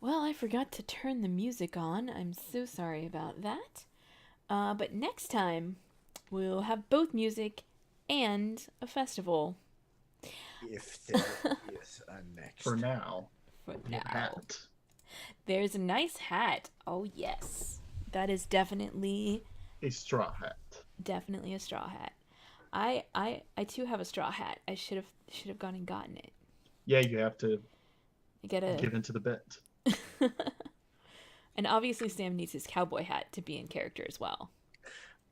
Well, I forgot to turn the music on. I'm so sorry about that. But next time, we'll have both music and a festival. If there is a For next. now, For your now. hat. There's a nice hat. Oh, yes. That is definitely, A straw hat. definitely a straw hat. I too have a straw hat. I should have gone and gotten it. Yeah, you have to I gotta. give into the bit. And obviously, Sam needs his cowboy hat to be in character as well.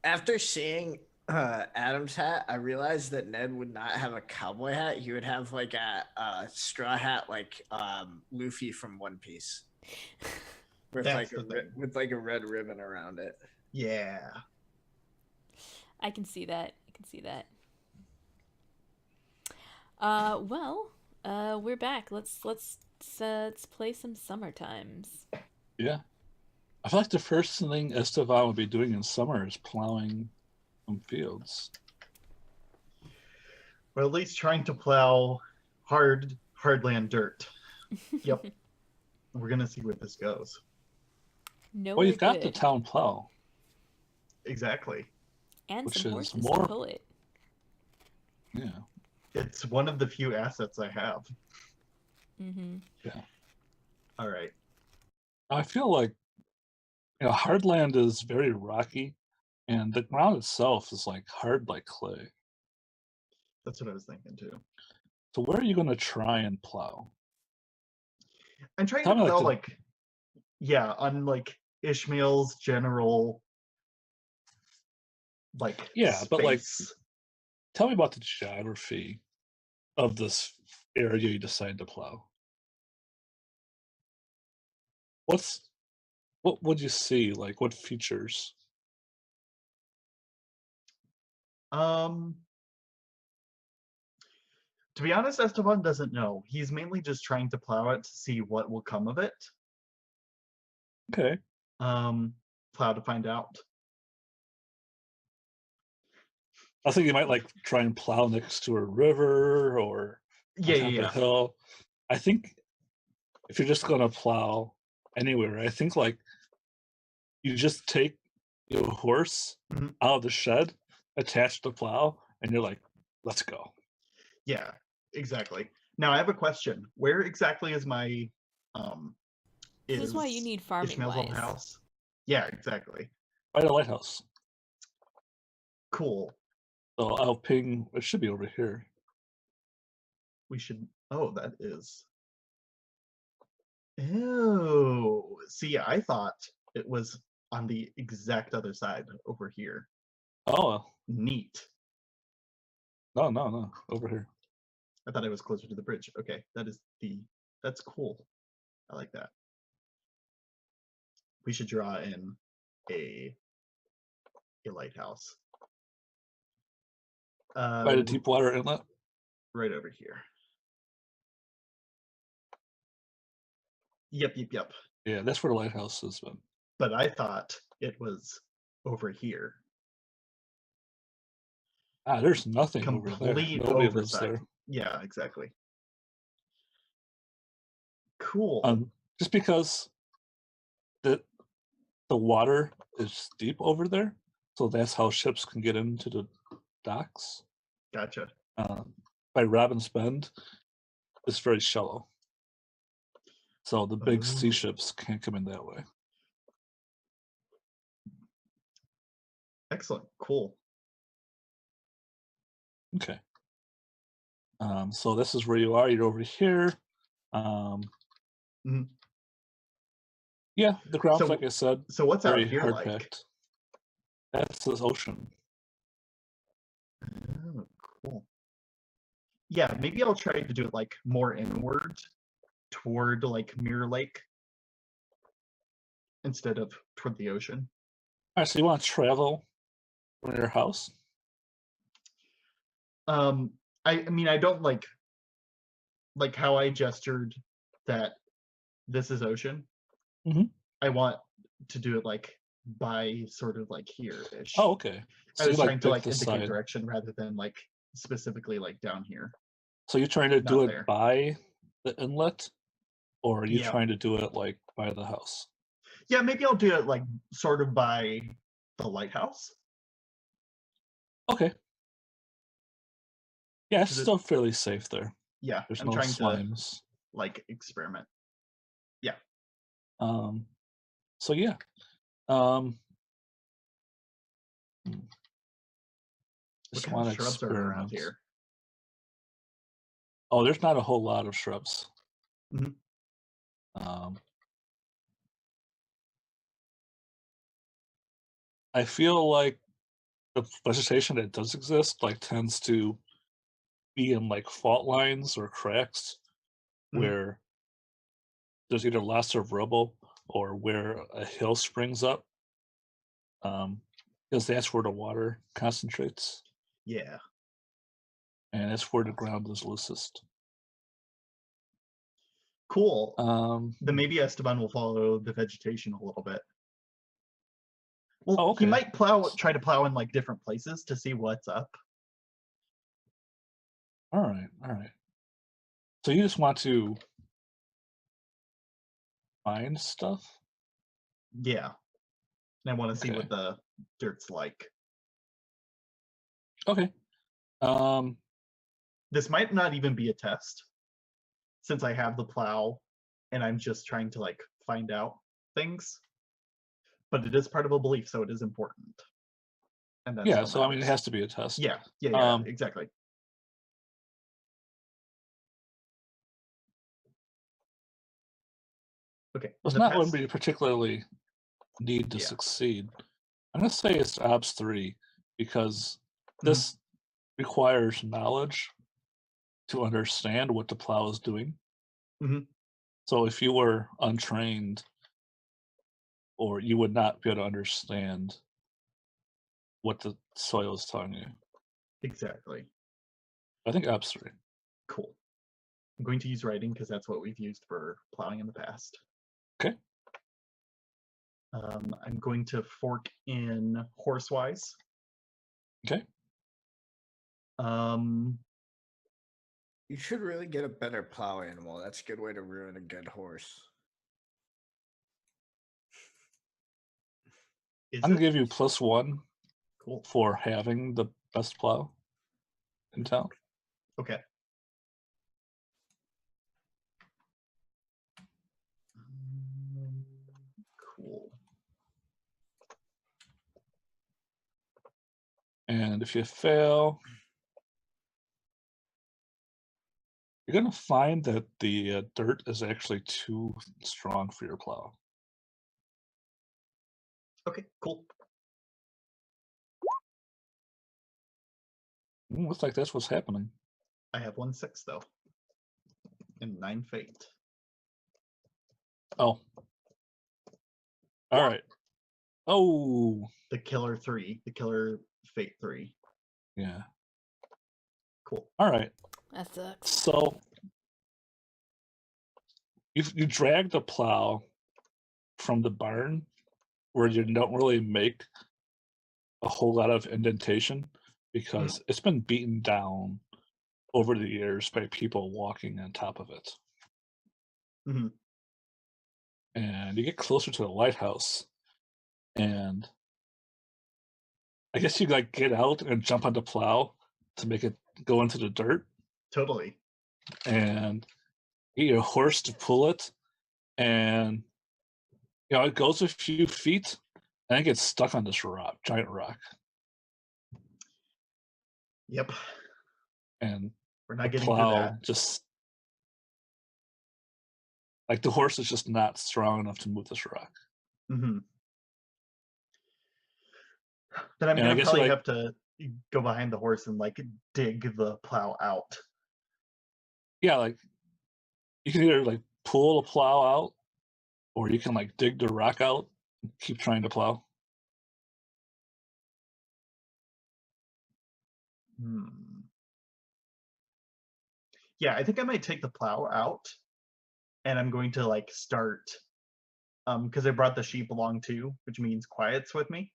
After seeing Adam's hat, I realized that Ned would not have a cowboy hat. He would have like a straw hat, like Luffy from One Piece, with That's the thing. with like a red ribbon around it. Yeah. I can see that. I can see that. Well, we're back. Let's play some summer times. Yeah. I feel like the first thing Estevan would be doing in summer is plowing some fields. Or at least trying to plow hardland dirt. Yep. We're gonna see where this goes. No, Well, we're you've got the good. town plow, Exactly. And which some is horses to more. pull it. Yeah. It's one of the few assets I have. Mm-hmm. Yeah. All right. I feel like hardland is very rocky, and the ground itself is like hard like clay. That's what I was thinking too. So where are you going to try and plow? I'm trying Tell to me like plow yeah, on like Ishmael's general yeah, but like space. tell me about the geography of this area you decide to plow. What would you see? Like what features? Um to be honest, Esteban doesn't know. He's mainly just trying to plow it to see what will come of it. Okay. Plow to find out. I think you might like try and plow next to a river or on Yeah, top of a yeah, hill. I think if you're just gonna plow anywhere, I think like you just take your horse yeah. Mhm. out of the shed, attach the plow, and you're like, let's go. Yeah, exactly. Now I have a question. Where exactly is my This is why you is need farming Ishmael's old wise. house? Yeah, exactly. By the lighthouse. Cool. So I'll ping. It should be over here. We should. Oh, that is. Oh, see, I thought it was on the exact other side over here. Oh Neat. no, over here. I thought I was closer to the bridge. Okay, that's cool. I like that. We should draw in a a lighthouse. By the deep water inlet. Right over here. Yep. Yeah, that's where the lighthouse is. But I thought it was over here. There's nothing over there. Complete Nobody lives oversight. there. Yeah, exactly. Cool. Just because the water is deep over there, so that's how ships can get into the docks. Gotcha. By Robin's Bend, it's very shallow, so the big sea ships can't come in that way. Excellent. Cool. Okay. So this is where you are. You're over here. Mhm. Yeah, the ground's So- like I said, So what's out very here hard like? packed. That's the ocean. Oh, cool. Yeah, maybe I'll try to do it like more inward toward like Mirror Lake instead of toward the ocean. All right, so you want to travel from your house? I mean I don't like how I gestured that this is ocean. Mhm. I want to do it like by sort of like here-ish. Oh, okay. I So was you trying to pick like the indicate side. direction rather than like specifically like down here. So you're trying to do Not it there. by the inlet? or are you Yeah. trying to do it like by the house? Yeah, maybe I'll do it like sort of by the lighthouse. Okay. Yeah, it's 'Cause it- still fairly safe there. Yeah, There's I'm no trying to slimes. like experiment. Um, so yeah. Hmm. What Just kind of want to shrubs are around experiment. here? Oh, there's not a whole lot of shrubs. Mhm. Um, I feel like the vegetation that does exist like tends to be in like fault lines or cracks Mhm. where there's either lots of rubble or where a hill springs up, because that's where the water concentrates Yeah. and that's where the ground is loosest. Cool. Um, Then maybe Esteban will follow the vegetation a little bit. Well, oh, he okay. might try to plow in like different places to see what's up. All right, all right. So you just want to find stuff? Yeah. And I want to see Okay. what the dirt's like. Okay. Um, This might not even be a test since I have the plow and I'm just trying to like find out things. But it is part of a belief, so it is important. And that yeah, still so I mean it matters. has to be a test. Yeah, Um, exactly. Okay. In it's the not what past, we particularly need to yeah. succeed. I'm gonna say it's Ops 3 because Mhm. this requires knowledge to understand what the plow is doing. Mhm. So if you were untrained, or you would not be able to understand what the soil is telling you. Exactly. I think Ops 3. Cool. I'm going to use writing because that's what we've used for plowing in the past. Okay. I'm going to fork in horsewise. Okay. You should really get a better plow animal. That's a good way to ruin a good horse. Is I'm gonna it? give you +1 Cool. for having the best plow in town. Okay. Cool. And if you fail, you're gonna find that the dirt is actually too strong for your plow. Okay, cool. Looks like that's what's happening. I have 1/6 though. And 9 fate. Oh. All right. Oh. The killer 3. The killer fate 3. Yeah. Cool. All right. That sucks. So you drag the plow from the barn where you don't really make a whole lot of indentation because it's been beaten down over the years by people walking on top of it. Hmm. And you get closer to the lighthouse, and I guess you like get out and jump on the plow to make it go into the dirt, Totally. and get your horse to pull it, and it goes a few feet, and it gets stuck on this rock, giant rock, Yep. and We're the not getting through plow that. just like the horse is just not strong enough to move this rock. Hmm. Then I'm And I gonna guess you probably like have to go behind the horse and like dig the plow out. yeah, like you can either like pull the plow out, or you can like dig the rock out and keep trying to plow. Hmm. Yeah, I think I might take the plow out and I'm going to like start because I brought the sheep along too, which means Quiet's with me.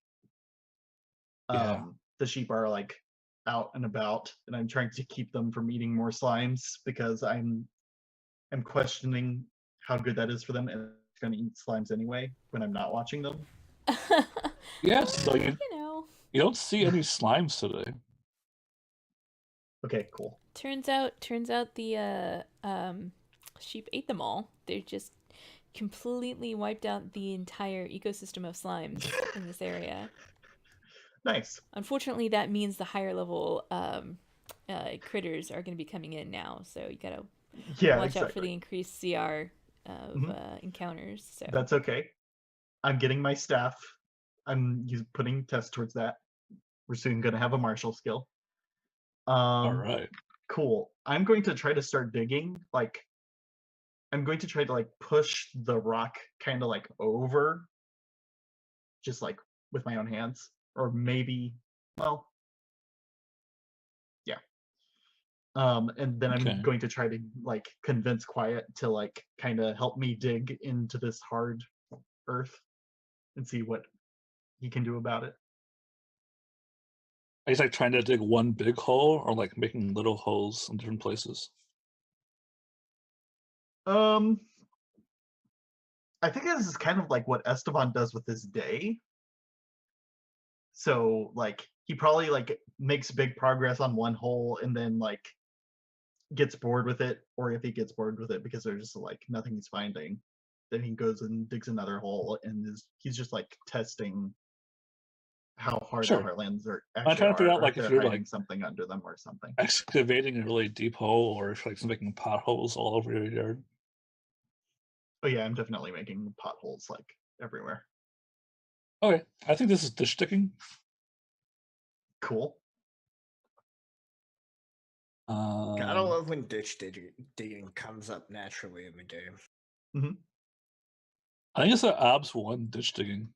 Yeah. The sheep are like out and about and I'm trying to keep them from eating more slimes because I'm questioning how good that is for them, and it's going to eat slimes anyway when I'm not watching them. Yeah, so you know. you don't see any slimes today. Okay, cool. Turns out the sheep ate them all. They just completely wiped out the entire ecosystem of slimes in this area. Nice. Unfortunately, that means the higher level critters are going to be coming in now, so you gotta Yeah, watch exactly. out for the increased CR of encounters. So That's okay. I'm getting my staff. I'm putting tests towards that. We're soon going to have a martial skill. All right. Cool. I'm going to try to start digging. Like, I'm going to try to like push the rock kind of like over, just like with my own hands, or maybe, well, yeah. And then Okay. I'm going to try to like convince Quiet to like kind of help me dig into this hard earth and see what he can do about it. Are you like trying to dig one big hole or like making little holes in different places? I think this is kind of like what Esteban does with his day. So like he probably like makes big progress on one hole and then like gets bored with it, or if he gets bored with it because there's just like nothing he's finding, then he goes and digs another hole and he's just like testing how hard the Sure. heartlands are I'm actually trying to figure out or like if they're you're hiding like something under them or something. excavating a really deep hole or if like making potholes all over your yard. Oh yeah, I'm definitely making potholes like everywhere. Okay, I think this is dish sticking. Cool. Gotta love when ditch digging comes up naturally in the game. I think it's an OBS 1 ditch digging.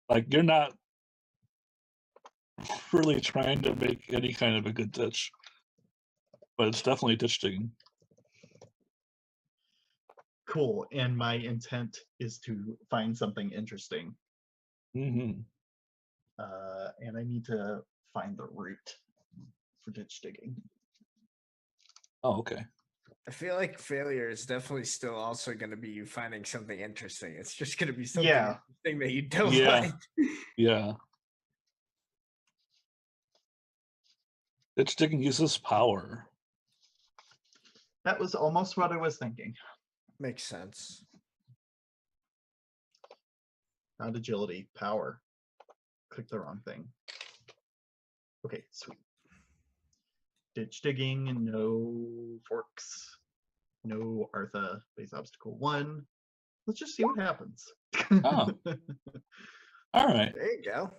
Like you're not really trying to make any kind of a good ditch, but it's definitely ditch digging. Cool. And my intent is to find something interesting. Mm-hmm. And I need to find the route for ditch digging. Oh, okay. I feel like failure is definitely still also going to be you finding something interesting. It's just going to be something interesting that you don't find. Yeah. Ditch digging uses power. That was almost what I was thinking. Makes sense. Not agility, power. Click the wrong thing. Okay, sweet. Ditch digging, no forks, no Artha base obstacle 1. Let's just see what happens. Oh. All right. There you go.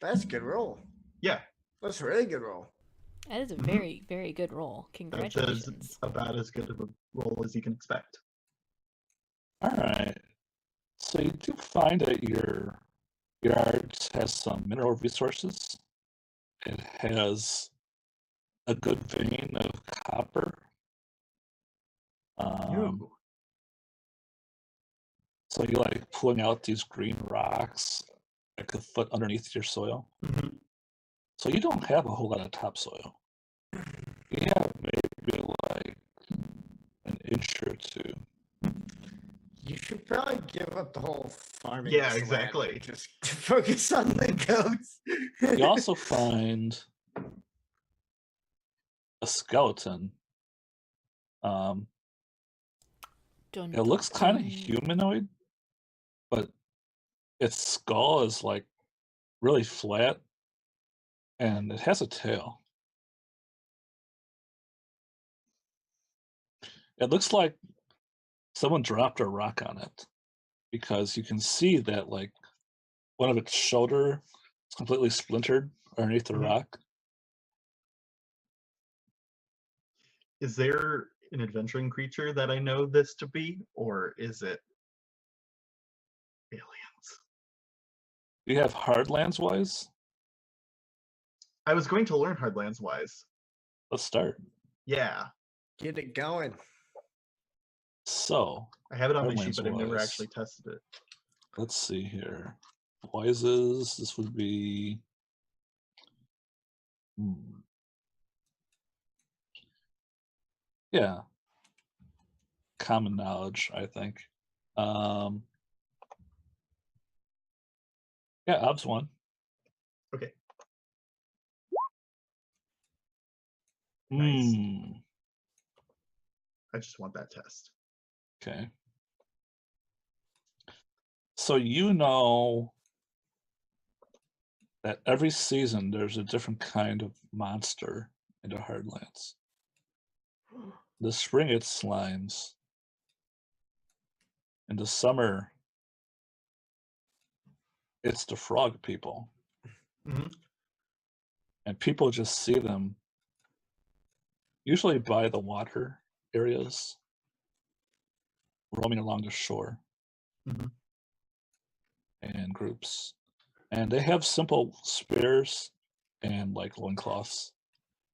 That's a good roll. Yeah. That's a really good roll. That is a very, very good roll. Congratulations. That's about as good of a roll as you can expect. All right. So you do find that your yard has some mineral resources. It has a good vein of copper. So you're like pulling out these green rocks like a foot underneath your soil. Mm-hmm. So you don't have a whole lot of topsoil. You have maybe like an inch or two. You should probably give up the whole farming. Yeah, exactly. Just focus on the goats. You also find a skeleton. It looks kind of humanoid, but its skull is like really flat and it has a tail. It looks like someone dropped a rock on it because you can see that like one of its shoulder is completely splintered underneath the rock. Is there an adventuring creature that I know this to be, or is it aliens? Do you have Hardlands Wise? I was going to learn Hardlands Wise. Let's start. Yeah. Get it going. So I have it on my sheet, but I've never Wise. actually tested it. Let's see here. Wises, this would be yeah. common knowledge, I think. Um, yeah, Ob's one. Okay. Nice. I just want that test. Okay. So you know that every season there's a different kind of monster in the Hardlands. The spring it's slimes. In the summer it's the frog people. Mhm. And people just see them usually by the water areas, roaming along the shore Mhm. in groups. And they have simple spears and like loincloths.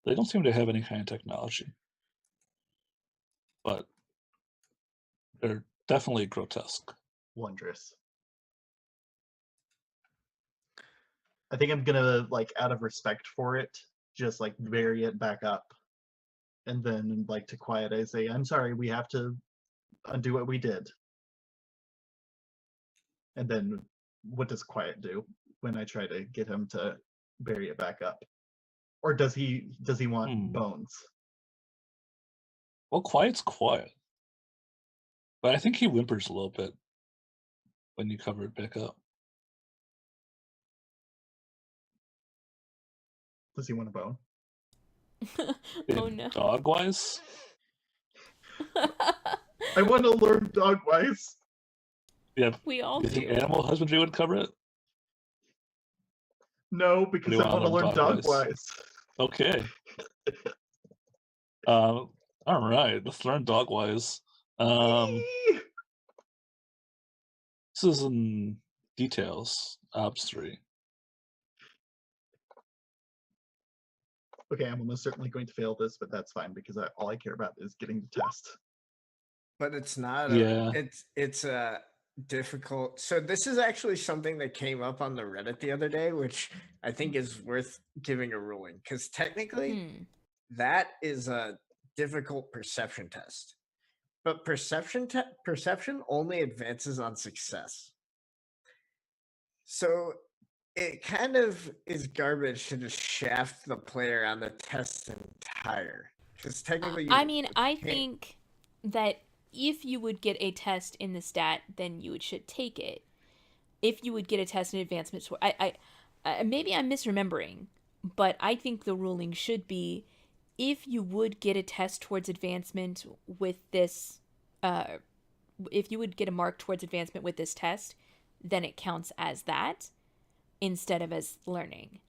They don't seem to have any kind of technology, but they're definitely grotesque. Wondrous. I think I'm gonna, like, out of respect for it, just like bury it back up. And then, like, to Quiet, I say, I'm sorry, we have to undo what we did. And then what does Quiet do when I try to get him to bury it back up? Or does he want bones? Well, Quiet's quiet, but I think he whimpers a little bit when you cover it back up. Does he want a bone? Oh no. Dog wise? I want to learn dog wise. Yeah. We all You think do. animal husbandry would cover it? No, because you I want to learn dog wise. Okay. All right, let's learn dog wise. This is in details, Obs 3. Okay, I'm almost certainly going to fail this, but that's fine because all I care about is getting the test. But it's not. Yeah. It's a difficult. So this is actually something that came up on the Reddit the other day, which I think is worth giving a ruling because technically that is a difficult perception test. But perception only advances on success. So it kind of is garbage to just shaft the player on the test entire. Because technically, I mean, I think that if you would get a test in the stat, then you should take it. If you would get a test in advancement, I maybe I'm misremembering, but I think the ruling should be if you would get a test towards advancement with this, if you would get a mark towards advancement with this test, then it counts as that instead of as learning.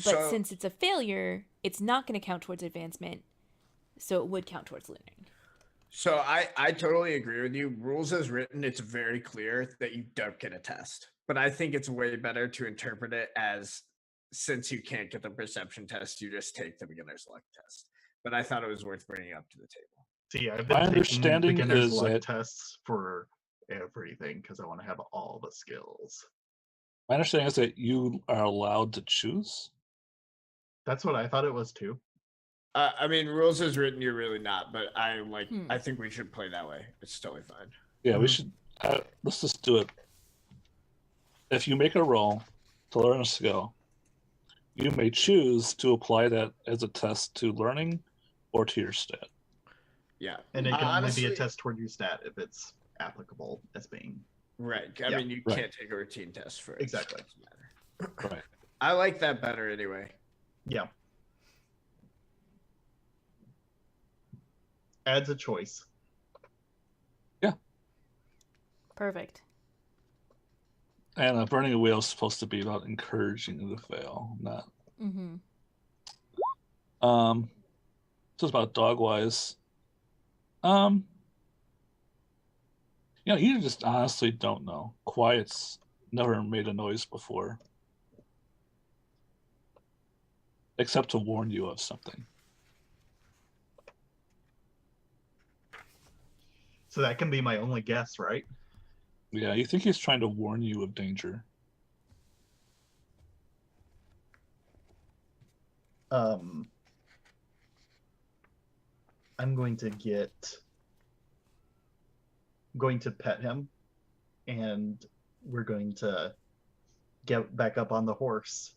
But since it's a failure, it's not going to count towards advancement, so it would count towards learning. So I totally agree with you. Rules as written, it's very clear that you don't get a test. But I think it's way better to interpret it as since you can't get the perception test, you just take the beginner's luck test. But I thought it was worth bringing up to the table. See, I've My been taking understanding beginner's is luck that tests for everything because I want to have all the skills. my understanding is that you are allowed to choose. That's what I thought it was too. I mean, rules as written, you're really not, but I think we should play that way. It's totally fine. Yeah, we should. Let's just do it. If you make a roll to learn a skill, you may choose to apply that as a test to learning or to your stat. Yeah. And it can only be a test toward your stat if it's applicable as being. Right. I mean, you can't take a routine test for it. Exactly. So it doesn't matter. Right. I like that better anyway. Yeah. Adds a choice. Yeah. Perfect. And burning a wheel is supposed to be about encouraging you to fail, not. So it's about dog wise. You just honestly don't know. Quiet's never made a noise before, except to warn you of something. So that can be my only guess, right? Yeah, you think he's trying to warn you of danger. I'm going to get going to pet him, and we're going to get back up on the horse,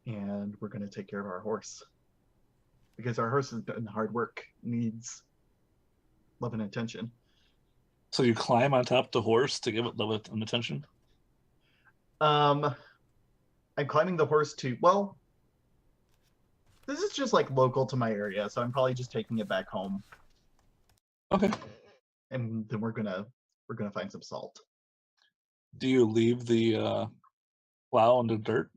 and we're going to take care of our horse. Because our horse has done hard work, needs love and attention. So you climb on top of the horse to give it love and attention? I'm climbing the horse to, well, this is just like local to my area, so I'm probably just taking it back home, Okay. and then we're gonna find some salt. Do you leave the plow in the dirt?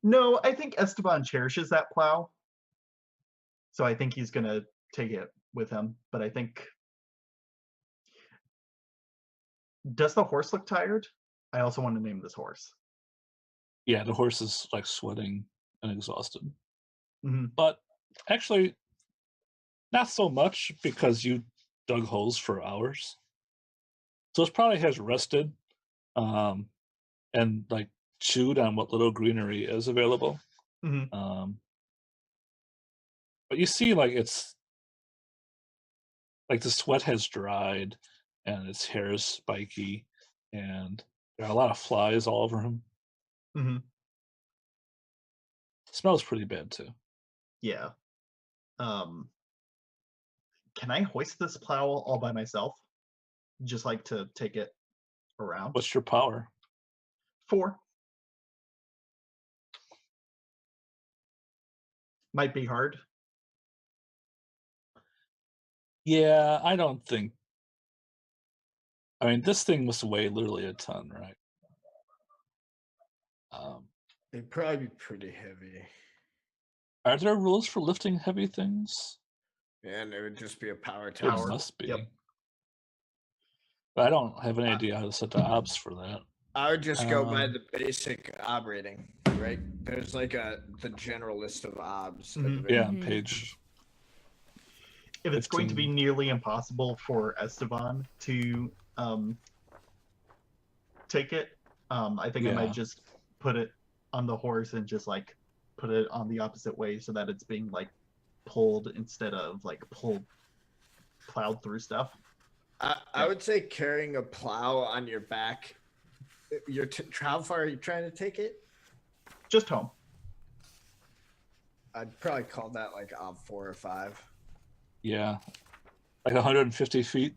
No, I think Esteban cherishes that plow, so I think he's gonna take it with him. But I think, does the horse look tired? I also want to name this horse. Yeah, the horse is like sweating and exhausted. Hmm. But actually, not so much because you dug holes for hours. So it probably has rested and like chewed on what little greenery is available. Hmm. But you see, like it's like the sweat has dried and its hair is spiky and there are a lot of flies all over him. Hmm. Smells pretty bad too. Yeah. Can I hoist this plow all by myself? Just like to take it around? What's your power? 4. Might be hard. Yeah, I don't think. I mean, this thing must weigh literally a ton, right? It'd probably be pretty heavy. Are there rules for lifting heavy things? And it would just be a power There test. must be. Yep. But I don't have any idea how to set the ops for that. I would just go by the basic ob rating, right? There's like the general list of obs. Mhm. Yeah, on page. If it's going to be 15. nearly impossible for Esteban to take it, I think I Yeah. might just put it on the horse and just like put it on the opposite way so that it's being like pulled instead of like plowed through stuff. I would say carrying a plow on your back. How far are you trying to take it? Just home. I'd probably call that like ob 4 or 5. Yeah. Like 150 feet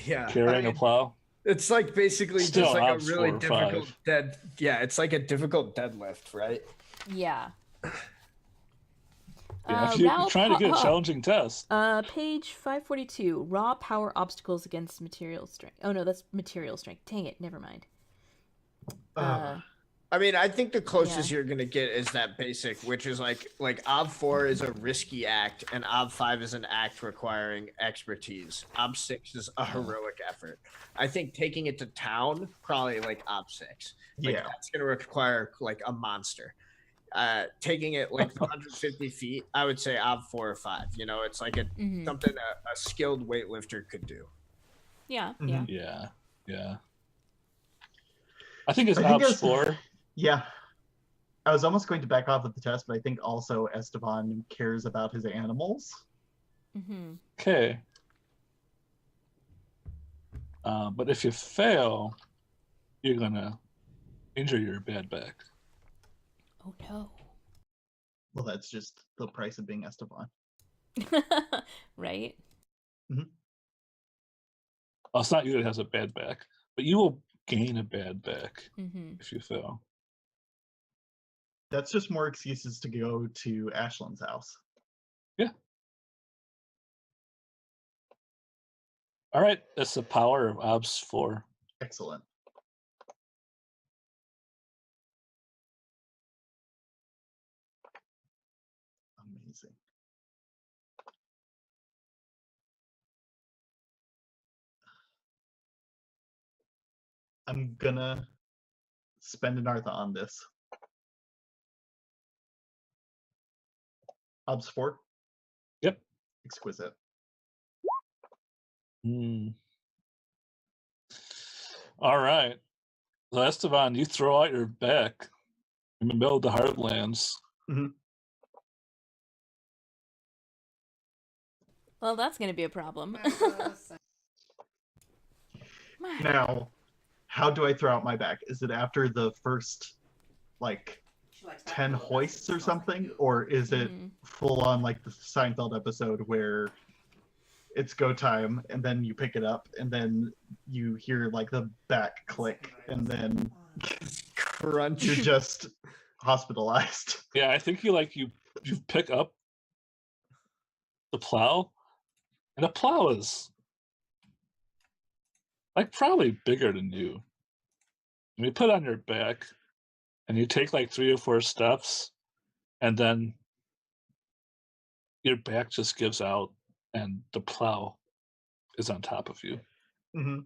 Yeah, carrying a plow. It's like basically Still just like a obs really 4 or difficult 5. Yeah, it's like a difficult deadlift, right? Yeah. Yeah, if you're trying to get a challenging test. Page 542. Raw power obstacles against material strength. Oh no, that's material strength. Dang it, never mind. I mean, I think the closest you're gonna get is that basic, which is like ob 4 is a risky act, and ob 5 is an act requiring expertise. Ob 6 is a heroic effort. I think taking it to town probably like ob 6. Like, Yeah, that's gonna require like a monster. Taking it like 150 feet, I would say ob 4 or 5. You know, it's like something a skilled weightlifter could do. Yeah, Mhm. yeah. Yeah. I think it's obs 4. Yeah. I was almost going to back off of the test, but I think also Esteban cares about his animals. Mm-hmm. Okay. But if you fail, you're gonna injure your bad back. Oh no. Well, that's just the price of being Esteban. Right? Mm-hmm. Well, it's not you that has a bad back, but you will gain a bad back if you fail. That's just more excuses to go to Ashland's house. Yeah. All right, that's the power of obs 4. Excellent. Amazing. I'm gonna spend an Artha on this. Obs 4? Yep. Exquisite. All right. Esteban, you throw out your back in the middle of the Heartlands. Well, that's going to be a problem. Now, how do I throw out my back? Is it after the first, like, 10 hoists or something? Or is it full on like the Seinfeld episode where it's go time and then you pick it up and then you hear like the back click and then Crunch. you're just hospitalized? Yeah, I think you pick up the plow, and the plow is like probably bigger than you. And you put it on your back, and you take like 3 or 4 steps, and then your back just gives out, and the plow is on top of you. Mm-hmm.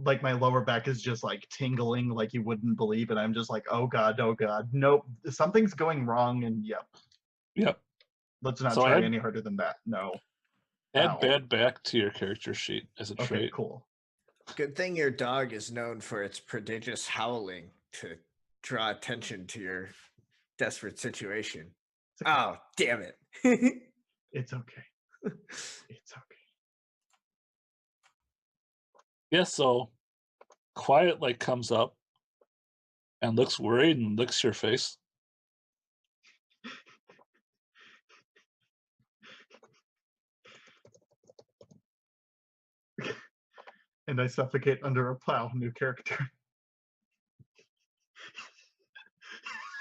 Like my lower back is just like tingling like you wouldn't believe, and I'm just like, oh god, nope, something's going wrong, and Yep. Let's not So try any harder than that. No. Add Ow. bad back to your character sheet as a Okay, trait. cool. Good thing your dog is known for its prodigious howling to draw attention to your desperate situation. It's okay. Oh, damn it. It's okay. It's okay. Yeah, so Quiet like comes up and looks worried and licks your face. And I suffocate under a plow. New character.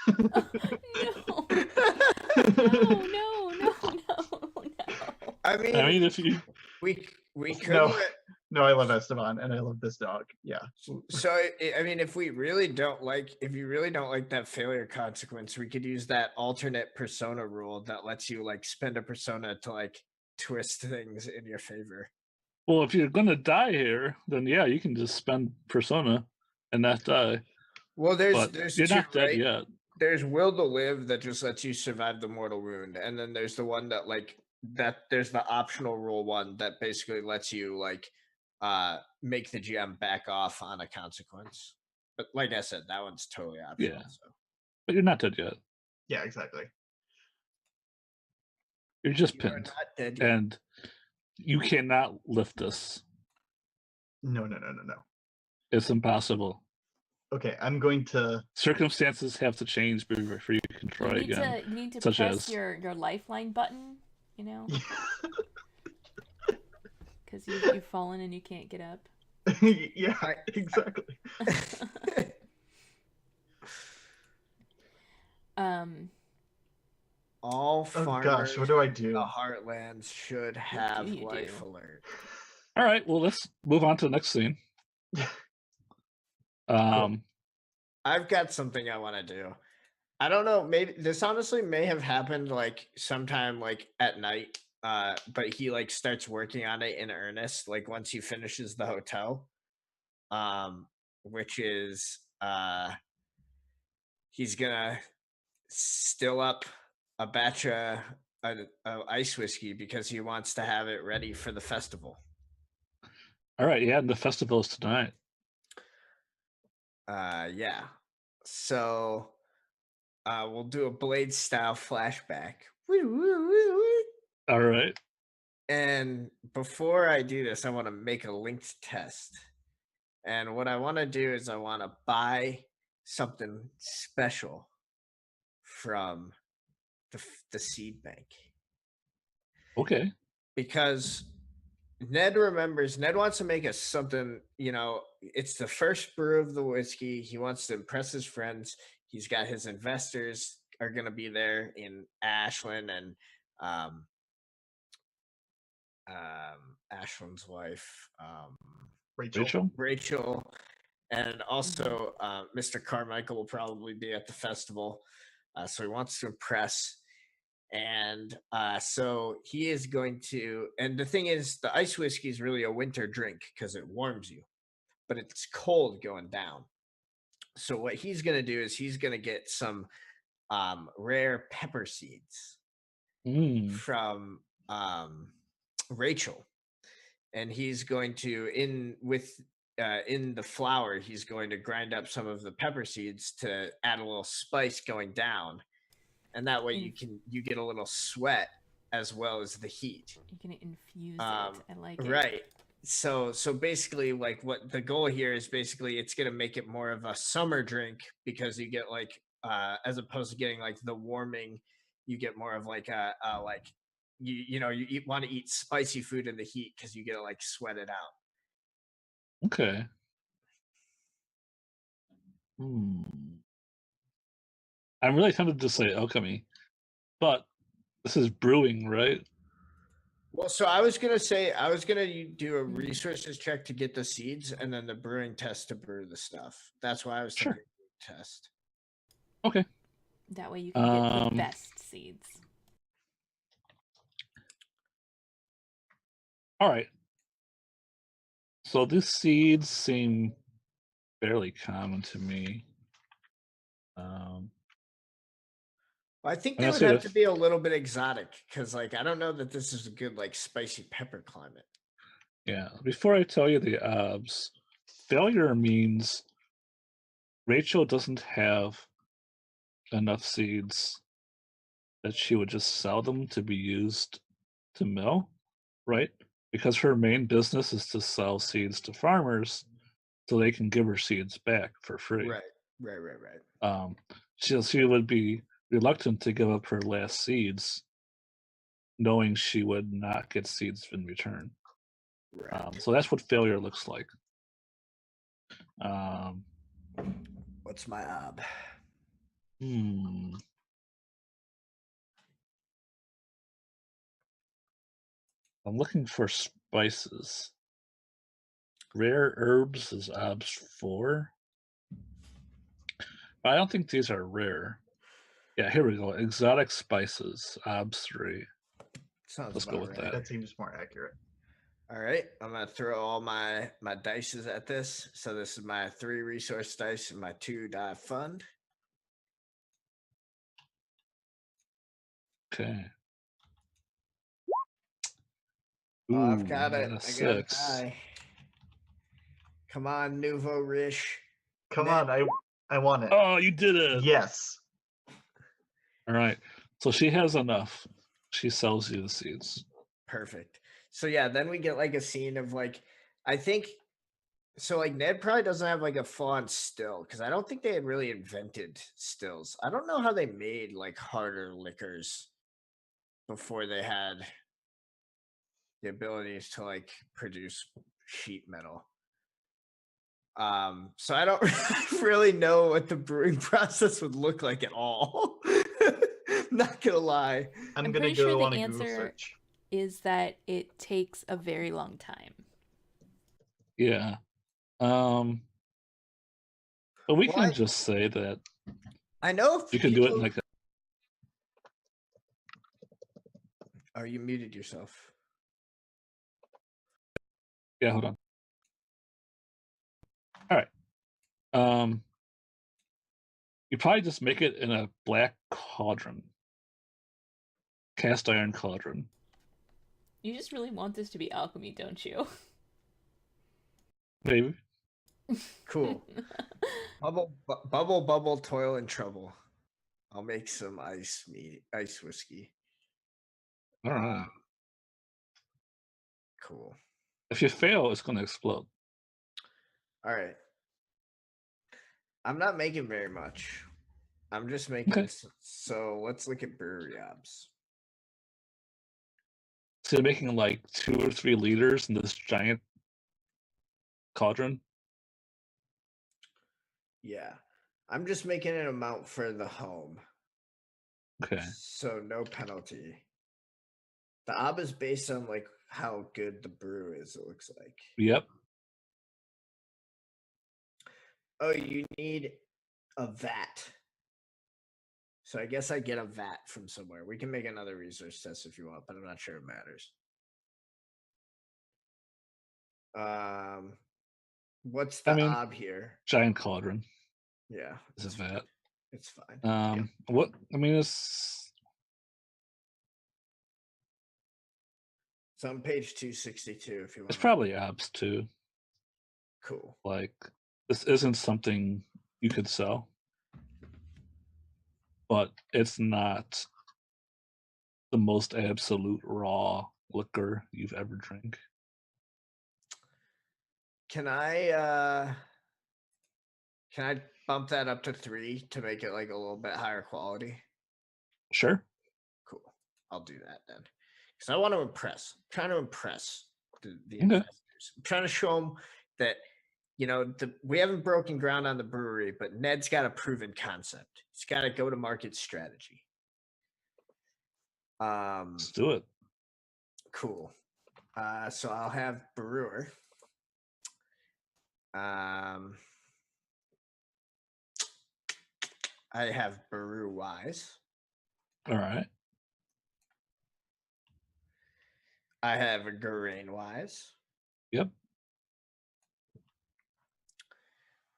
No. I mean, if you we could No, I love Esteban and I love this dog. Yeah. So I mean, if you really don't like that failure consequence, we could use that alternate persona rule that lets you like spend a persona to like twist things in your favor. Well, if you're gonna die here, then yeah, you can just spend persona and not die. Well, But you're not dead yet. There's will to live that just lets you survive the mortal wound, and then there's the one that there's the optional rule one that basically lets you like make the GM back off on a consequence. But like I said, that one's totally optional. Yeah. So. But you're not dead yet. Yeah, exactly. You're just pinned. And you cannot lift this. No. It's impossible. Okay, I'm going to... Circumstances have to change before you can try again. You need to press your lifeline button, you know? Because you've fallen and you can't get up. Yeah, exactly. All farmers gosh, what do I do? in the Heartlands should have life alert. All right, well, let's move on to the next scene. Cool. I've got something I want to do. I don't know, maybe this honestly may have happened like sometime like at night, but he like starts working on it in earnest like once he finishes the hotel, which is he's gonna still up a batch of ice whiskey because he wants to have it ready for the festival. All right, yeah, and the festival is tonight. Yeah. So we'll do a Blade style flashback. All right. And before I do this, I want to make a linked test. And what I want to do is I want to buy something special from the seed bank. Okay. Because Ned wants to make us something, you know, it's the first brew of the whiskey. He wants to impress his friends. He's got his investors are going to be there in Ashlyn and Ashlyn's wife, Rachel. And also Mr. Carmichael will probably be at the festival. So he wants to impress. And so he is going to, and the thing is, the ice whiskey is really a winter drink because it warms you, but it's cold going down. So what he's going to do is he's going to get some rare pepper seeds from Rachel. and he's going to in the flour, he's going to grind up some of the pepper seeds to add a little spice going down, and that way you get a little sweat as well as the heat. You can infuse it. I like it. Right. So basically, like, what the goal here is, basically it's gonna make it more of a summer drink, because you get like as opposed to getting like the warming, you get more of like a like you know, you want to eat spicy food in the heat because you get to like sweat it out. Okay. I'm really tempted to say alchemy, but this is brewing, right? Well, so I was gonna do a resources check to get the seeds, and then the brewing test to brew the stuff. That's why I was thinking test. Okay. That way you can get the best seeds. All right. So these seeds seem fairly common to me. I think they would have to be a little bit exotic, because like I don't know that this is a good like spicy pepper climate. Yeah. Before I tell you the odds, failure means Rachel doesn't have enough seeds that she would just sell them to be used to mill, right? Because her main business is to sell seeds to farmers so they can give her seeds back for free. Right. She would be reluctant to give up her last seeds, knowing she would not get seeds in return. Right. So that's what failure looks like. What's my ob? I'm looking for spices. Rare herbs is obs 4. But I don't think these are rare. Yeah, here we go. Exotic spices, obs 3. Sounds Let's go with that. That seems more accurate. All right, I'm gonna throw all my dices at this. So this is my 3 resource dice and my 2 die fund. Okay. Oh, I've got it. I got a 6. I got a 6. die. Come on, Nouveau Riche. Come on, I want it. Oh, you did it. Yes. All right. So she has enough. She sells you the seeds. Perfect. So yeah, then we get like a scene of like, I think so like Ned probably doesn't have like a full-on still, because I don't think they had really invented stills. I don't know how they made like harder liquors before they had the abilities to like produce sheet metal. So I don't really know what the brewing process would look like at all. Not gonna lie. I'm pretty gonna go sure on the a Google answer search. is that it takes a very long time. Yeah. But we can just say that I know if you can do it in like Oh, you muted yourself. Yeah, hold on. All right. You probably just make it in a black cauldron. Cast iron cauldron. You just really want this to be alchemy, don't you? Maybe. Cool. Bubble, toil and trouble. I'll make some ice whiskey. All right. Cool. If you fail, it's gonna explode. All right. I'm not making very much. I'm just making so let's look at brewery obs. So you're making like 2 or 3 liters in this giant cauldron? Yeah. I'm just making an amount for the home. Okay. So no penalty. The ob is based on like how good the brew is, it looks like. Yep. Oh, you need a vat. So I guess I get a vat from somewhere. We can make another resource test if you want, but I'm not sure it matters. What's the ob here? Giant cauldron. Yeah. Is a vat. It's fine. What I mean it's It's on page 262 if you want. It's probably apps too. Cool. Like, this isn't something you could sell, but it's not the most absolute raw liquor you've ever drank. Can I bump that up to 3 to make it like a little bit higher quality? Sure. Cool. I'll do that then. Because I want to impress. I'm trying to impress the Okay. investors. I'm trying to show them that, you know, we haven't broken ground on the brewery, but Ned's got a proven concept. He's got a go-to-market strategy. Let's do it. Cool. So I'll have brewer. I have brew wise. All right. I have a grain wise. Yep.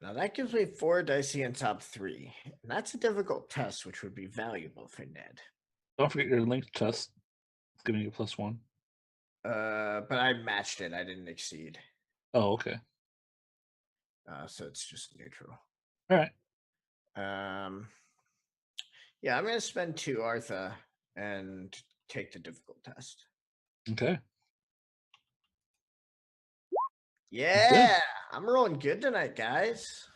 Now that gives me 4 dicey and top 3. And that's a difficult test, which would be valuable for Ned. Don't forget your linked test. It's giving you +1. But I matched it. I didn't exceed. Oh, okay. So it's just neutral. All right. Yeah, I'm gonna spend 2 Artha and take the difficult test. Okay. Yeah, I'm rolling good tonight, guys.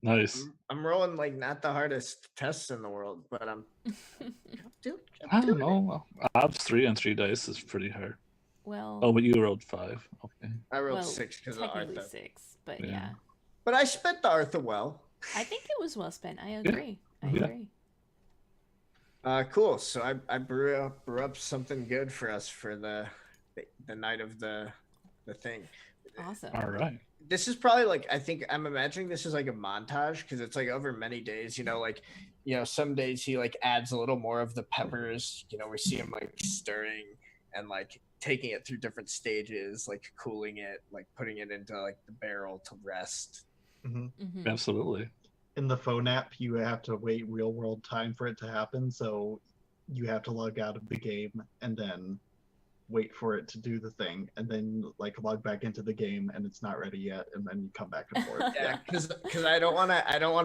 Nice. I'm rolling like not the hardest tests in the world, but I'm doing. I don't know. Odds 3 on 3 dice is pretty hard. Well, Oh, but you rolled 5. Okay. I rolled well, 6 because of technically Artha. 6, but Yeah. yeah. But I spent the Artha well. I think it was well spent. I agree. I Yeah. agree. Cool. So I brew up something good for us for the night of the thing. Awesome. All right. This is probably like, I think I'm imagining this is like a montage because it's like over many days, you know, like, you know, some days he like adds a little more of the peppers, you know, we see him like stirring and like taking it through different stages, like cooling it, like putting it into like the barrel to rest. Mhm. Absolutely. In the phone app, you have to wait real world time for it to happen, so you have to log out of the game and then wait for it to do the thing, and then like log back into the game and it's not ready yet, and then you come back and forth. Yeah, because I don't want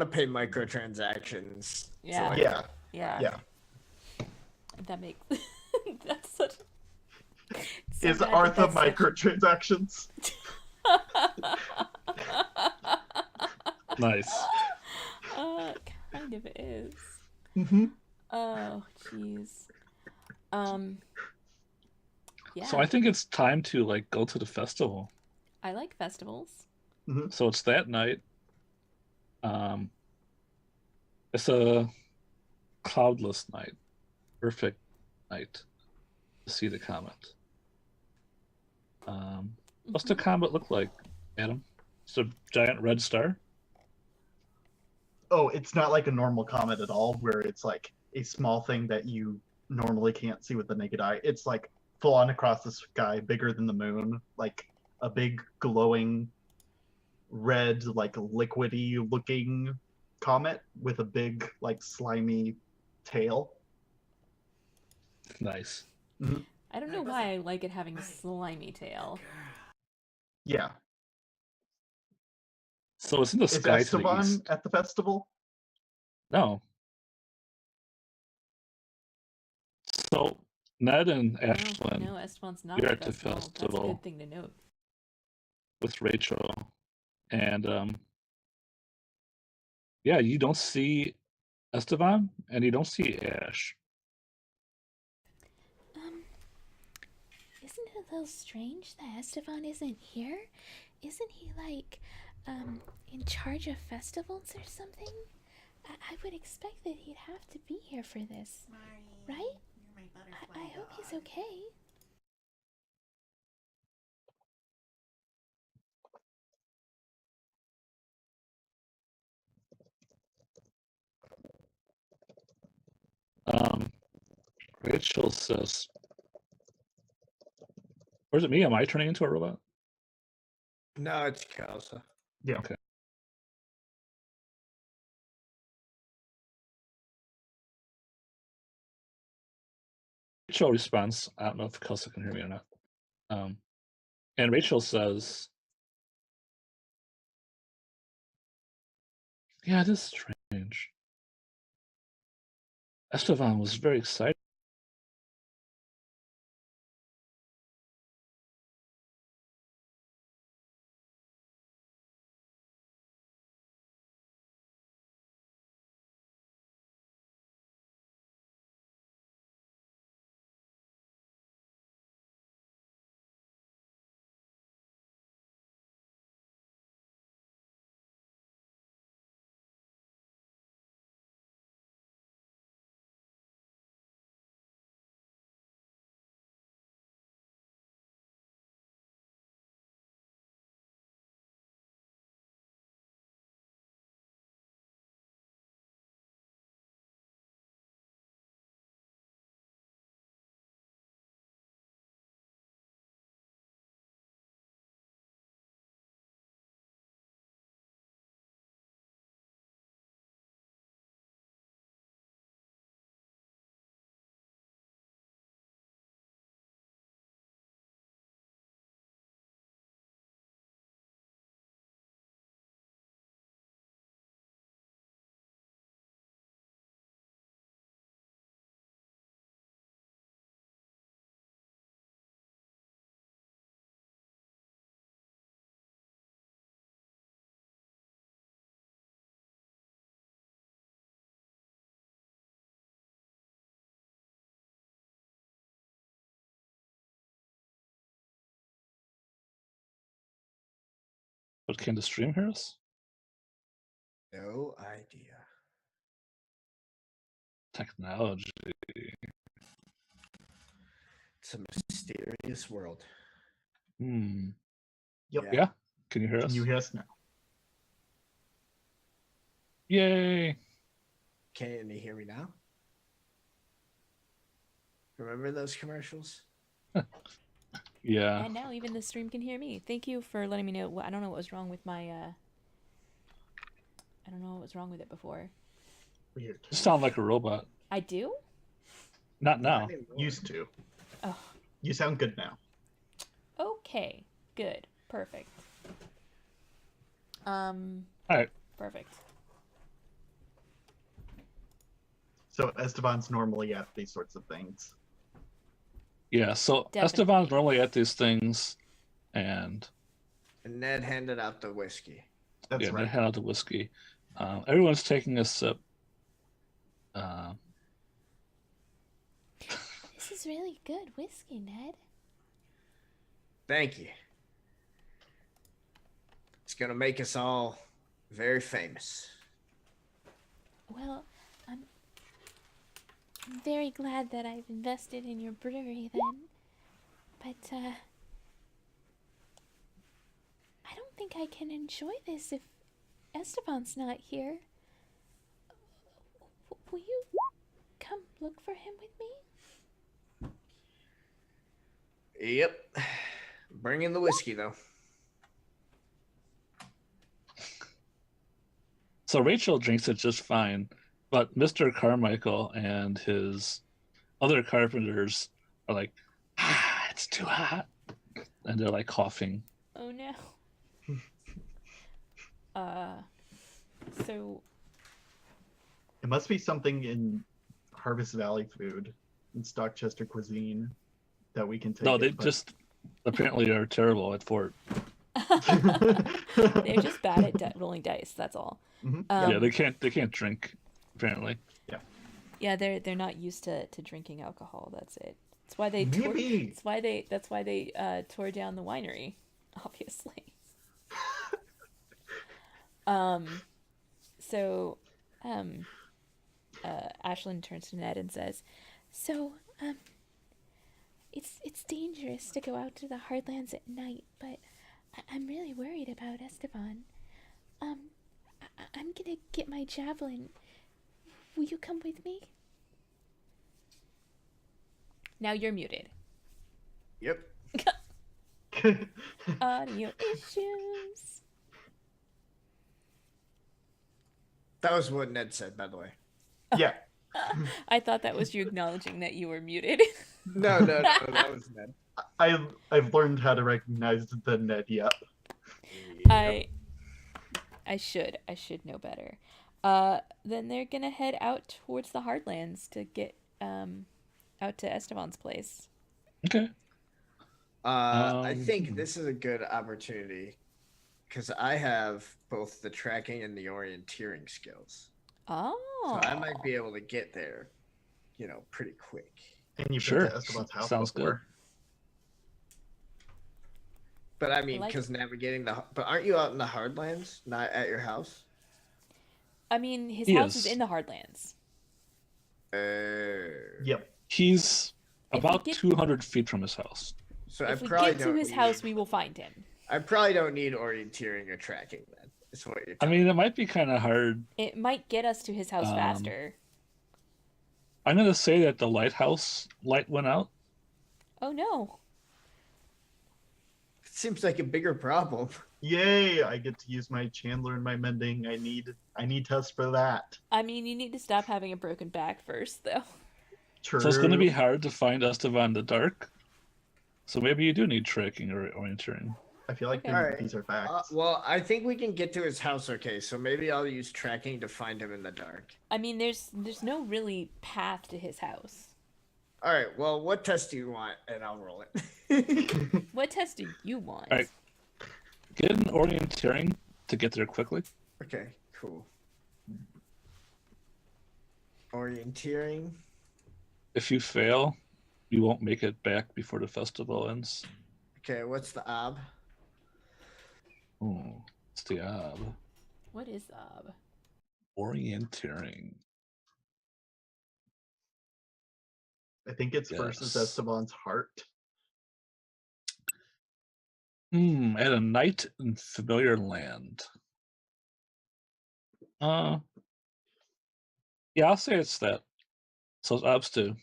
to pay microtransactions. Yeah. like, Yeah. Yeah. That makes that's such. So Is bad that Artha that's such- microtransactions? Nice. Kind of is. Mm-hmm. Oh, jeez. Yeah. So I think it's time to like go to the festival. I like festivals. So it's that night. It's a cloudless night. Perfect night to see the comet. What's the comet look like, Adam? It's a giant red star? Oh, it's not like a normal comet at all, where it's like a small thing that you normally can't see with the naked eye. It's like full on across the sky, bigger than the moon, like a big glowing red, like liquidy looking comet with a big, like slimy tail. Nice. I don't know why I like it having a slimy tail. Yeah. So it's in the Is sky to the Esteban east. at the festival? No. So Ned and Ashlyn No, Esteban's not You're at the festival. That's a festival. good thing to note. with Rachel, and yeah, you don't see Esteban and you don't see Ash. Isn't it a little strange that Esteban isn't here? Isn't he like in charge of festivals or something? I would expect that he'd have to be here for this, right? I hope he's okay. Rachel says, or is it me? Am I turning into a robot? No, it's Kalsa. Yeah. Okay. Rachel responds, I don't know if Kelsa can hear me or not. And Rachel says, "Yeah, it is strange. Esteban was very excited. But can the stream hear us? No idea. Technology. It's a mysterious world. Hmm. Yep. Yeah. Can you hear us? Can you hear us now? Yay! Can you hear me now? Remember those commercials? Yeah. And now even the stream can hear me. Thank you for letting me know. I don't know what was wrong with my. I don't know what was wrong with it before. Weird. You sound like a robot. I do? Not now. Not anymore. Used to. Oh, You sound good now. okay. Good. Perfect. Alright. Perfect. So Esteban's normally at these sorts of things. Yeah, so Definitely. Esteban's normally at these things, and And Ned handed out the whiskey. That's yeah, they right. hand out the whiskey. Everyone's taking a sip. This is really good whiskey, Ned. Thank you. It's gonna make us all very famous. Well, I'm very glad that I've invested in your brewery then. But, I don't think I can enjoy this if Esteban's not here. Will you come look for him with me? Yep. Bring in the whiskey though. So Rachel drinks it just fine, but Mr. Carmichael and his other carpenters are like, it's too hot. And they're like coughing. Oh no. So It must be something in Harvest Valley food, in Stockchester cuisine, that we can take. No, they it, but- just apparently are terrible at Fort. they're just bad at rolling dice. That's all. Mhm. Yeah, they can't drink, apparently. Yeah, they're not used to drinking alcohol. That's it. That's why they Maybe. that's why they tore down the winery, obviously. So Ashlyn turns to Ned and says, So, it's dangerous to go out to the Hardlands at night, but I'm really worried about Esteban. I'm gonna get my javelin. Will you come with me? now you're muted. Yep. Audio issues. That was what Ned said, by the way. Yeah. I thought that was you acknowledging that you were muted. No, that was Ned. I've learned how to recognize the Ned yep. I should know better. Then they're gonna head out towards the Hardlands to get out to Esteban's place. Okay. I think this is a good opportunity because I have both the tracking and the orienteering skills. Oh. So I might be able to get there, pretty quick. And you've Sure. been to Esteban's house Sounds before. But I mean, like because navigating but aren't you out in the Hardlands, not at your house? I mean, his He house is is. in the Hardlands. Yep. He's If we about get- 200 feet from his house. So If I we probably get to don't his need, house, we will find him. I probably don't need orienteering or tracking then. Is what you're I telling mean, it might be kind of hard. It might get us to his house faster. I'm going to say that the lighthouse light went out. Oh no. It seems like a bigger problem. Yay! I get to use my Chandler and my mending. I need tests for that. I mean, you need to stop having a broken back first, though. True. So it's going to be hard to find Esteban in the dark. So maybe you do need tracking or orienteering. I feel like Okay. All right. these are facts. Well, I think we can get to his house okay, so maybe I'll use tracking to find him in the dark. I mean, there's no really path to his house. All right, well, what test do you want? And I'll roll it. What test do you want? All right. Get an orienteering to get there quickly. Okay, cool. Orienteering. If you fail, you won't make it back before the festival ends. Okay, what's the ob? Oh, it's the ob. What is Orienteering. I think it's versus Yes. Esteban's heart. At a night in familiar land. Yeah, I'll say it's that. So it's obs too.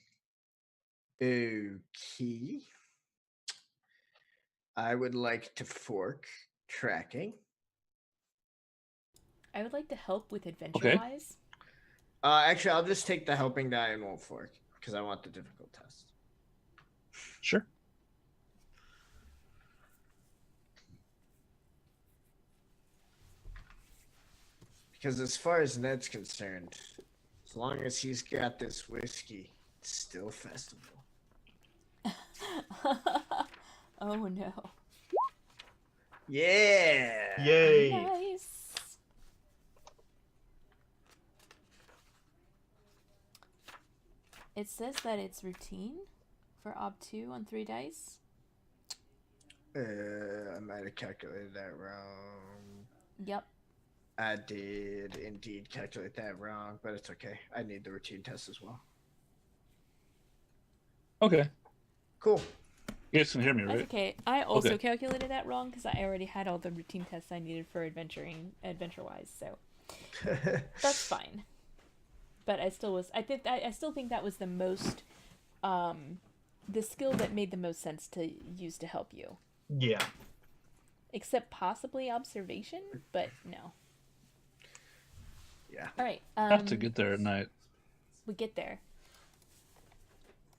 Okay. I would like to fork tracking. I would like to help with adventure Okay. wise. Actually, I'll just take the helping die and won't fork because I want the difficult test. Sure. Because as far as Ned's concerned, as long as he's got this whiskey, it's still festival. Oh no. Yeah. Yay! Nice. It says that it's routine for Ob 2 on 3 dice. I might have calculated that wrong. Yep. I did indeed calculate that wrong, but it's okay. I need the routine test as well. Okay. Cool. You guys can hear me, That's right? okay. I also Okay. calculated that wrong because I already had all the routine tests I needed for adventure wise, so that's fine. But I still think that was the most the skill that made the most sense to use to help you. Yeah. Except possibly observation, but no. Yeah. All right. Have to get there at night. We get there.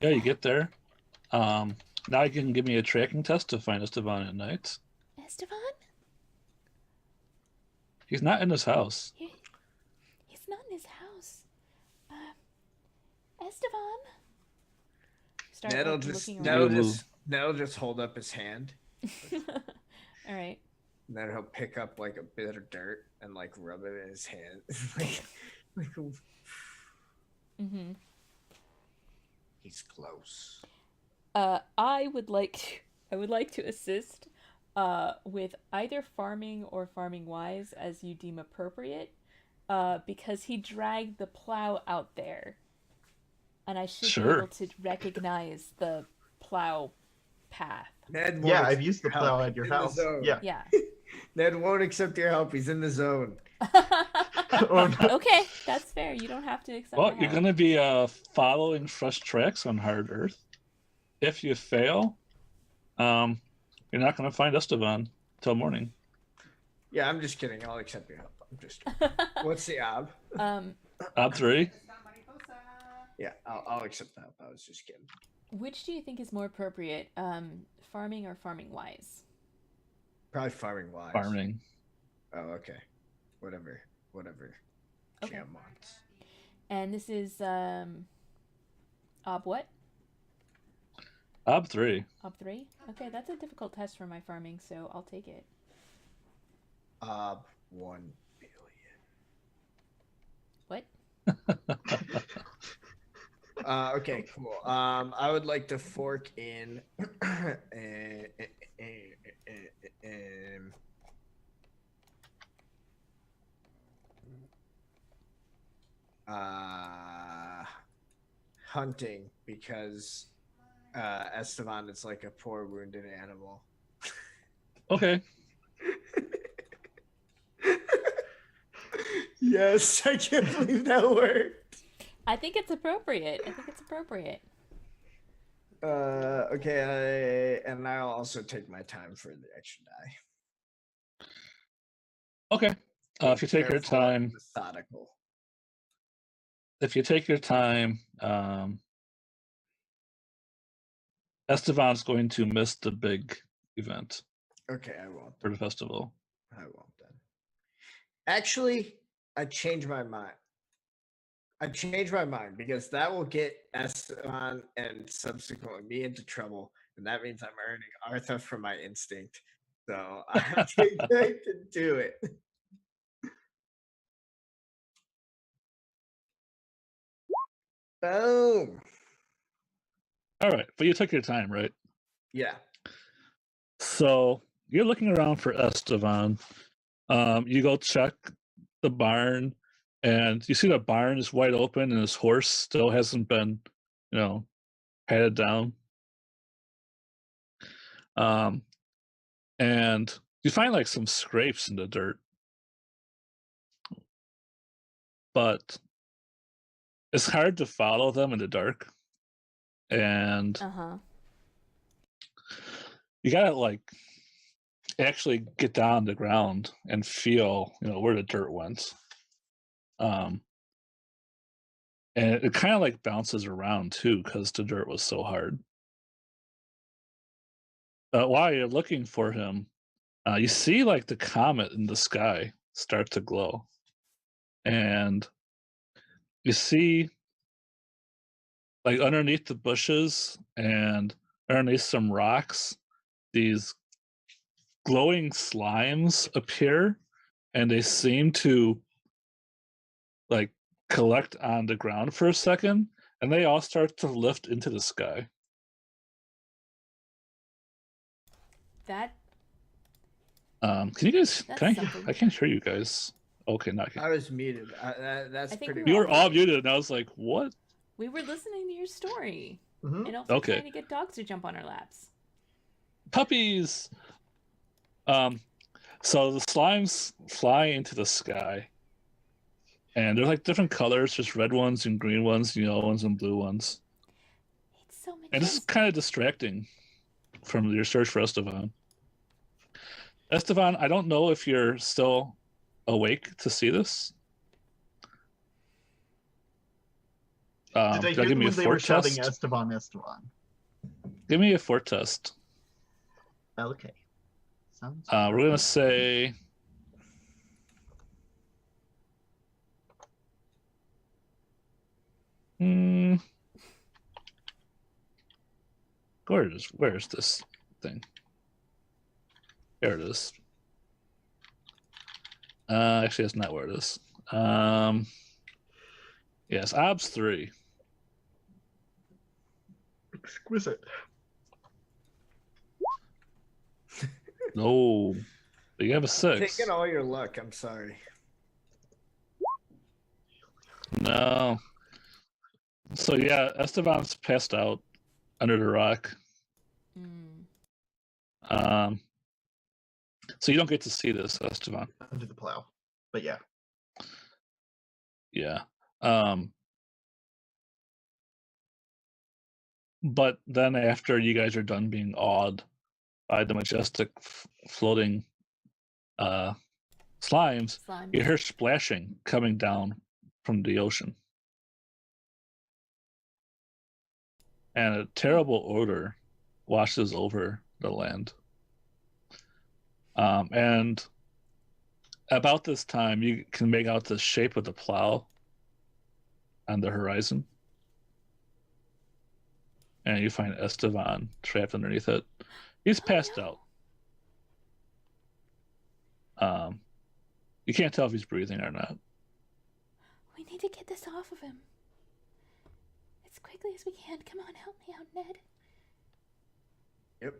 Yeah, you get there. Now you can give me a tracking test to find Esteban at night. Esteban? He's not in his house. He's not in his house. Esteban? Start Ned'll looking around. Ned'll just hold up his hand. All right. And then he'll pick up like a bit of dirt and like rub it in his hand. Mm-hmm. He's close. I would like to assist with either farming or farming wise as you deem appropriate, because he dragged the plow out there, and I should be Sure. able to recognize the plow path. Ned won't Yeah, I've accept used the your plow help. at your He's in the house. zone. Yeah. Yeah. Ned won't accept your help. He's in the zone. Oh, no. Okay, that's fair. You don't have to accept. Well, my you're help. going to be following fresh tracks on hard earth. If you fail, you're not going to find Esteban till morning. Yeah, I'm just kidding. I'll accept your help. I'm just. What's the ob? Um. Ob 3. Yeah, I'll accept the help. I was just kidding. Which do you think is more appropriate, farming or farming wise? Probably farming wise. Farming. Oh, okay. Whatever. Okay. Jam wants. And this is ob what? Ob 3. Ob 3? Okay, that's a difficult test for my farming, so I'll take it. Ob 1 billion. What? Okay, cool. I would like to fork in hunting because Esteban is like a poor wounded animal. Okay. Yes, I can't believe that worked. I think it's appropriate. Okay, and I'll also take my time for the extra die. Okay. If you take your Careful and time, methodical. Esteban's going to miss the big event Okay, I won't. for the festival. I won't then. Actually, I changed my mind. Because that will get Esteban and subsequently me into trouble, and that means I'm earning Artha for my instinct. So I'm going to do it. Boom. All right, but you took your time, right? Yeah. So you're looking around for Esteban. You go check the barn, and you see the barn is wide open, and his horse still hasn't been, patted down. And you find like some scrapes in the dirt, but it's hard to follow them in the dark. And you gotta like actually get down the ground and feel, where the dirt went. And it kind of like bounces around too because the dirt was so hard. While you're looking for him, you see like the comet in the sky start to glow, and you see like underneath the bushes and underneath some rocks, these glowing slimes appear, and they seem to like collect on the ground for a second, and they all start to lift into the sky. That. Can you guys? That's I can't hear you guys. Okay, not I was muted. That's pretty. You were all muted, and I was like, "What?" We were listening to your story, Mhm. and also trying to get dogs to jump on our laps. Puppies. So the slimes fly into the sky, and they're like different colors. There's red ones and green ones, yellow ones and blue ones. It's so majestic. And this is kind of distracting from your search for Esteban. Esteban, I don't know if you're still awake to see this. Did I hear them when they were shouting Esteban? Give me a fort test. Okay. Sounds we're gonna say where is this thing? There it is. Actually, that's not where it is. Yes, obs 3. Exquisite. No, but you have a 6. Taking all your luck. I'm sorry. No. So yeah, Esteban's passed out under the rock. So you don't get to see this, Esteban. Under the plow, but yeah. Yeah. But then after you guys are done being awed by the majestic floating slimes, you hear splashing coming down from the ocean. and a terrible odor washes over the land. And about this time, you can make out the shape of the plow on the horizon. And you find Esteban trapped underneath it. He's passed out. You can't tell if he's breathing or not. We need to get this off of him. As quickly as we can. Come on, help me out, Ned. Yep.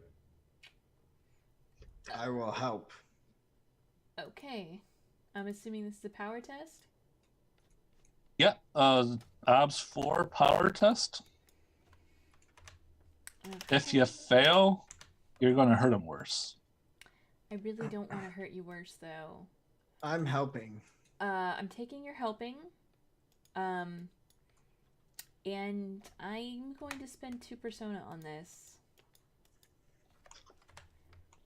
I will help. Okay. I'm assuming this is a power test? Yeah, OBS 4 power test. Okay. If you fail, you're going to hurt him worse. I really don't want to hurt you worse, though. I'm helping. I'm taking your helping. And I'm going to spend 2 persona on this.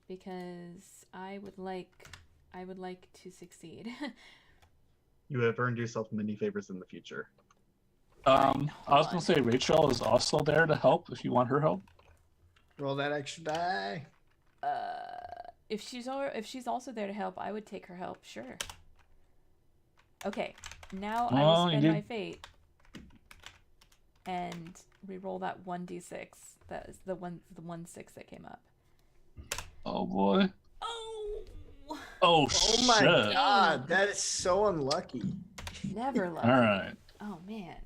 Because I would like to succeed. You have earned yourself many favors in the future. I was going to say Rachel is also there to help if you want her help. Roll that extra die. If she's also there to help, I would take her help, sure. Okay, now I will spend my fate and re-roll that 1d6. That is the 1/6 that came up. Oh boy. Oh. Oh Oh shit. my god, that is so unlucky. Never lucky. All right. Oh man.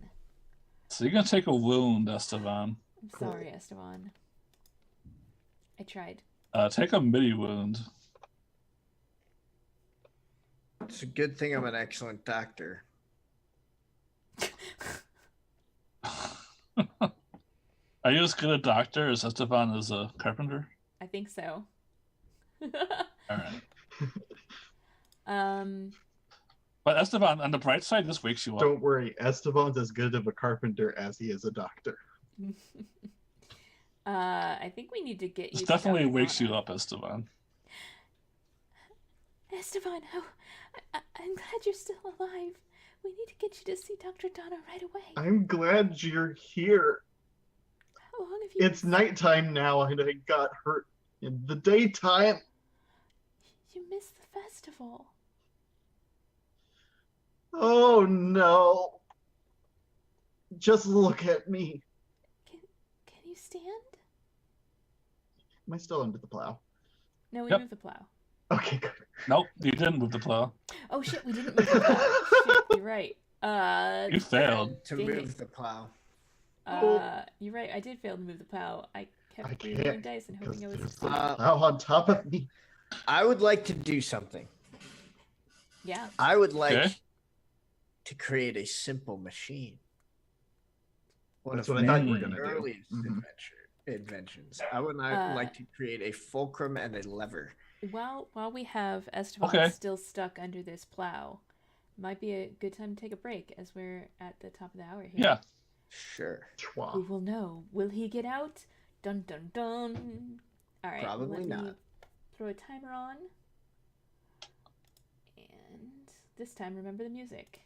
So you're gonna take a wound, Esteban. I'm sorry, Esteban. I tried. Take a midi wound. It's a good thing I'm an excellent doctor. Are you as good a doctor as Esteban is a carpenter? I think so. All right. Um. But Esteban, on the bright side, this wakes you up. Don't worry, Esteban's as good of a carpenter as he is a doctor. I think we need to get you. This definitely wakes you up, Esteban. Esteban, I'm glad you're still alive. We need to get you to see Dr. Donna right away. I'm glad you're here. How long have you... It's nighttime now and I got hurt in the daytime. You missed the festival. Oh no. Just look at me. Can you stand? Am I still under the plow? No, we Yep. moved the plow. Okay, good. Nope, you didn't move the plow. Oh shit, we didn't move the plow. Shit, you're right. You failed. To dang move it. the plow. You're right. I did fail to move the plow. I kept I re-rolling can't, dice and because hoping I was. there's the plow on top of me. I would like to do something. Yeah. I would like Okay. to create a simple machine. One That's of what I thought you were my going to do. earliest Mhm. inventions. I would like to create a fulcrum and a lever. While we have Esteban Okay. still stuck under this plow, might be a good time to take a break as we're at the top of the hour here. Yeah. Sure. Who Chwa. will know? Will he get out? Dun dun dun. All right. Probably let me not. throw a timer on. And this time, remember the music.